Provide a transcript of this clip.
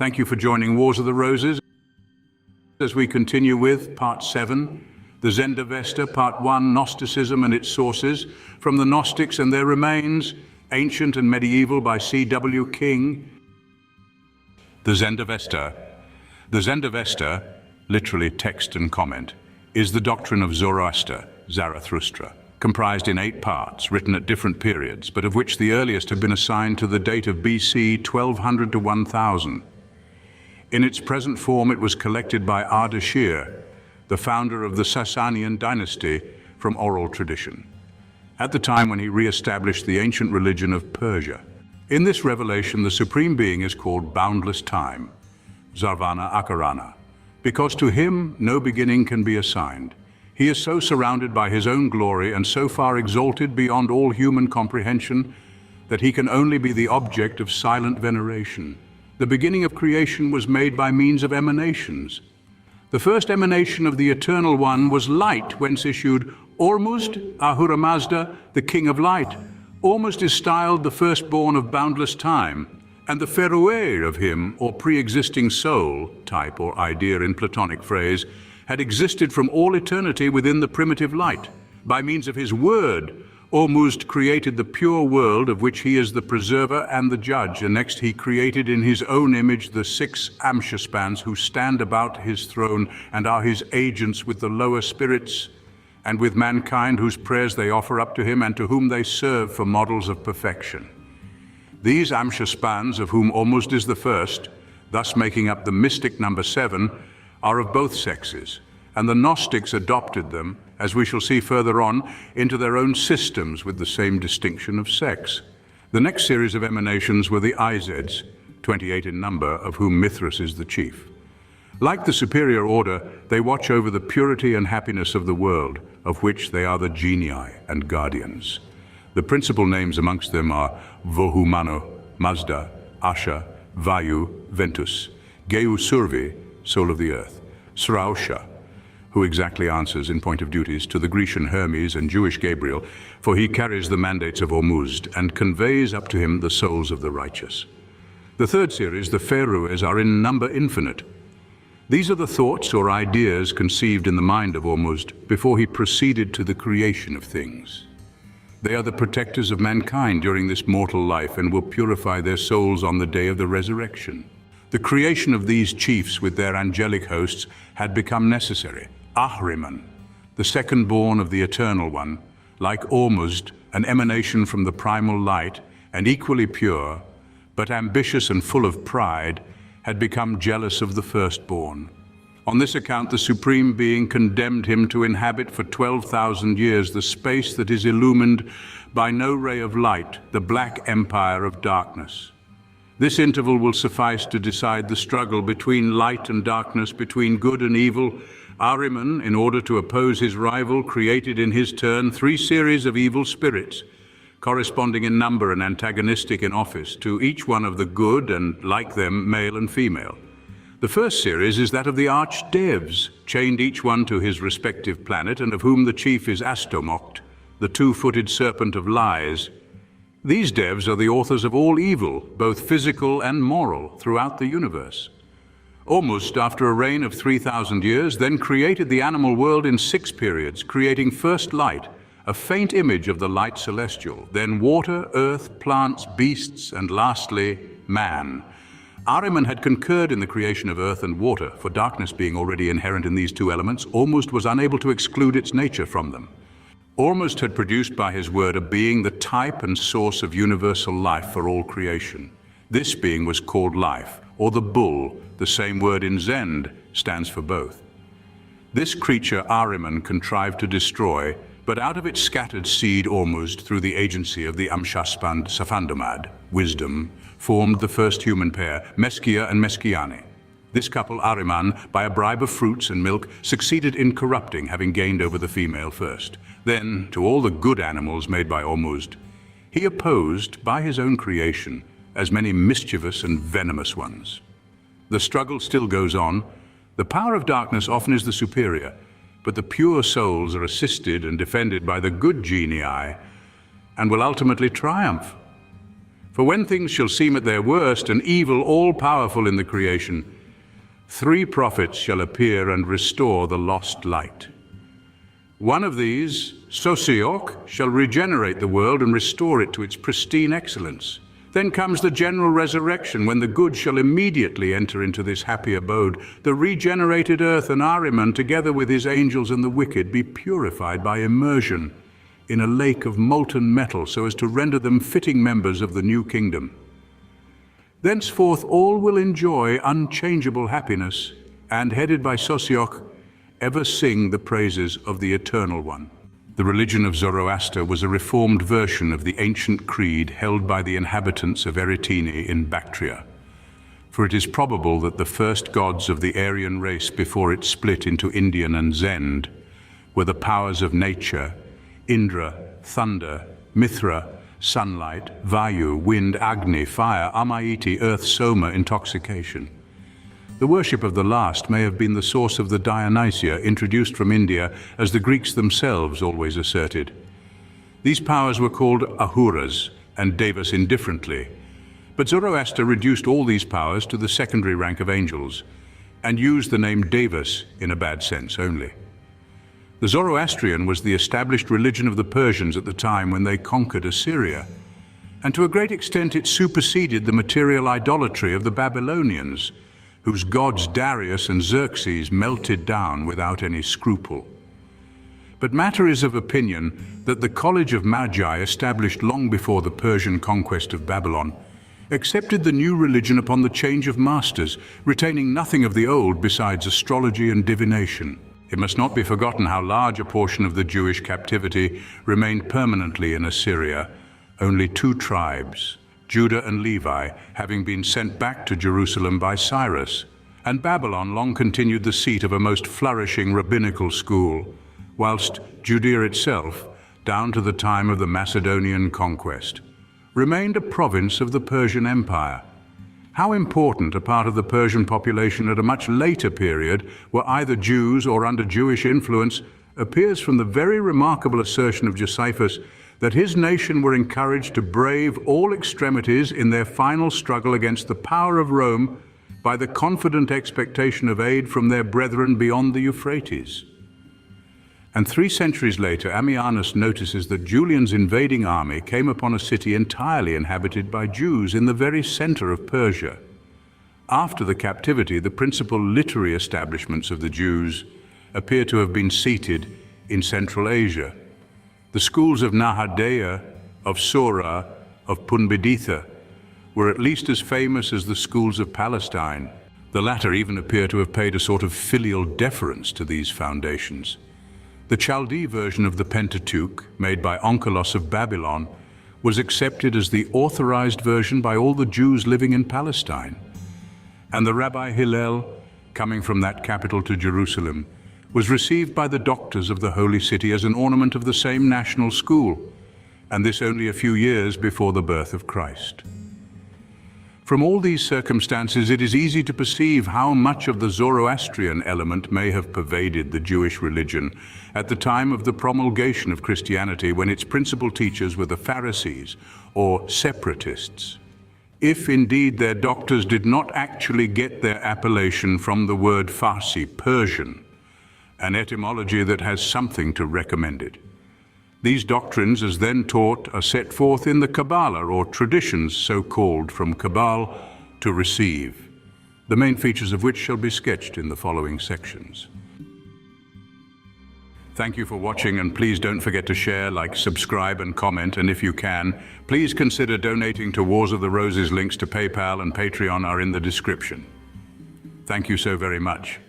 Thank you for joining Wars of the Roses as we continue with Part 7, the Zendavesta, Part 1, Gnosticism and its Sources, from the Gnostics and Their Remains, Ancient and Medieval by C.W. King. The Zendavesta. The Zendavesta, literally text and comment, is the doctrine of Zoroaster, Zarathrustra, comprised in 8 parts, written at different periods, but of which the earliest have been assigned to the date of BC 1200 to 1000. In its present form, it was collected by Ardeshir, the founder of the Sassanian dynasty, from oral tradition, at the time when he re-established the ancient religion of Persia. In this revelation, the Supreme Being is called Boundless Time, Zarvana Akarana, because to him no beginning can be assigned. He is so surrounded by his own glory and so far exalted beyond all human comprehension that he can only be the object of silent veneration. The beginning of creation was made by means of emanations. The first emanation of the Eternal One was light, whence issued Ormuzd, Ahura Mazda, the King of Light. Ormuzd is styled the firstborn of boundless time, and the Feruer of him, or pre-existing soul, type or idea in Platonic phrase, had existed from all eternity within the primitive light. By means of his word, Ormuzd created the pure world of which he is the preserver and the judge, and next he created in his own image the 6 Amshaspans who stand about his throne and are his agents with the lower spirits and with mankind whose prayers they offer up to him and to whom they serve for models of perfection. These Amshaspans, of whom Ormuzd is the first, thus making up the mystic number 7, are of both sexes, and the Gnostics adopted them, as we shall see further on, into their own systems with the same distinction of sex. The next series of emanations were the Izeds, 28 in number, of whom Mithras is the chief. Like the superior order, they watch over the purity and happiness of the world, of which they are the genii and guardians. The principal names amongst them are Vohumano, Mazda, Asha, Vayu, Ventus, Geu Survi, soul of the earth, Srausha, who exactly answers in point of duties to the Grecian Hermes and Jewish Gabriel, for he carries the mandates of Ormuzd and conveys up to him the souls of the righteous. The third series, the Feruers, are in number infinite. These are the thoughts or ideas conceived in the mind of Ormuzd before he proceeded to the creation of things. They are the protectors of mankind during this mortal life and will purify their souls on the day of the resurrection. The creation of these chiefs with their angelic hosts had become necessary. Ahriman, the second-born of the Eternal One, like Ormuzd, an emanation from the primal light and equally pure, but ambitious and full of pride, had become jealous of the firstborn. On this account, the Supreme Being condemned him to inhabit for 12,000 years the space that is illumined by no ray of light, the black empire of darkness. This interval will suffice to decide the struggle between light and darkness, between good and evil. Ahriman, in order to oppose his rival, created in his turn 3 series of evil spirits, corresponding in number and antagonistic in office, to each one of the good and, like them, male and female. The first series is that of the Archdevs, chained each one to his respective planet, and of whom the chief is Astomokt, the 2-footed serpent of lies. These devs are the authors of all evil, both physical and moral, throughout the universe. Ormuzd, after a reign of 3,000 years, then created the animal world in 6 periods, creating first light, a faint image of the light celestial, then water, earth, plants, beasts, and lastly, man. Ahriman had concurred in the creation of earth and water, for darkness being already inherent in these 2 elements, Ormuzd was unable to exclude its nature from them. Ormuzd had produced by his word a being the type and source of universal life for all creation. This being was called life, or the bull, the same word in Zend stands for both. This creature Ahriman contrived to destroy, but out of its scattered seed Ormuzd, through the agency of the Amshaspan Safandomad, wisdom, formed the first human pair, Meskia and Meskiani. This couple, Ahriman, by a bribe of fruits and milk, succeeded in corrupting, having gained over the female first. Then, to all the good animals made by Ormuzd, he opposed, by his own creation, as many mischievous and venomous ones. The struggle still goes on. The power of darkness often is the superior, but the pure souls are assisted and defended by the good genii and will ultimately triumph. For when things shall seem at their worst, and evil all-powerful in the creation, 3 prophets shall appear and restore the lost light. One of these, Sosioch, shall regenerate the world and restore it to its pristine excellence. Then comes the general resurrection, when the good shall immediately enter into this happy abode. The regenerated earth and Ahriman, together with his angels and the wicked, be purified by immersion in a lake of molten metal, so as to render them fitting members of the new kingdom. Thenceforth all will enjoy unchangeable happiness, and, headed by Sosioch, ever sing the praises of the Eternal One. The religion of Zoroaster was a reformed version of the ancient creed held by the inhabitants of Eretini in Bactria. For it is probable that the first gods of the Aryan race before it split into Indian and Zend were the powers of nature: Indra, thunder; Mithra, sunlight; Vayu, wind; Agni, fire; Amaiti, earth; Soma, intoxication. The worship of the last may have been the source of the Dionysia introduced from India, as the Greeks themselves always asserted. These powers were called Ahuras and Devas indifferently, but Zoroaster reduced all these powers to the secondary rank of angels, and used the name Devas in a bad sense only. The Zoroastrian was the established religion of the Persians at the time when they conquered Assyria, and to a great extent it superseded the material idolatry of the Babylonians, whose gods Darius and Xerxes melted down without any scruple. But matter is of opinion that the College of Magi, established long before the Persian conquest of Babylon, accepted the new religion upon the change of masters, retaining nothing of the old besides astrology and divination. It must not be forgotten how large a portion of the Jewish captivity remained permanently in Assyria. Only 2 tribes, Judah and Levi, having been sent back to Jerusalem by Cyrus, and Babylon long continued the seat of a most flourishing rabbinical school, whilst Judea itself, down to the time of the Macedonian conquest, remained a province of the Persian Empire. How important a part of the Persian population at a much later period were either Jews or under Jewish influence appears from the very remarkable assertion of Josephus that his nation were encouraged to brave all extremities in their final struggle against the power of Rome by the confident expectation of aid from their brethren beyond the Euphrates. And 3 centuries later, Ammianus notices that Julian's invading army came upon a city entirely inhabited by Jews in the very center of Persia. After the captivity, the principal literary establishments of the Jews appear to have been seated in Central Asia. The schools of Nahadea, of Sora, of Punbiditha were at least as famous as the schools of Palestine. The latter even appear to have paid a sort of filial deference to these foundations. The Chaldee version of the Pentateuch, made by Onkelos of Babylon, was accepted as the authorized version by all the Jews living in Palestine. And the Rabbi Hillel, coming from that capital to Jerusalem, was received by the doctors of the Holy City as an ornament of the same national school, and this only a few years before the birth of Christ. From all these circumstances, it is easy to perceive how much of the Zoroastrian element may have pervaded the Jewish religion at the time of the promulgation of Christianity, when its principal teachers were the Pharisees, or separatists. If indeed their doctors did not actually get their appellation from the word Farsi, Persian, an etymology that has something to recommend it. These doctrines, as then taught, are set forth in the Kabbalah, or traditions so called from Kabbal to receive, the main features of which shall be sketched in the following sections. Thank you for watching, and please don't forget to share, like, subscribe and comment, and if you can, please consider donating to Wars of the Roses. Links to PayPal and Patreon are in the description. Thank you so very much.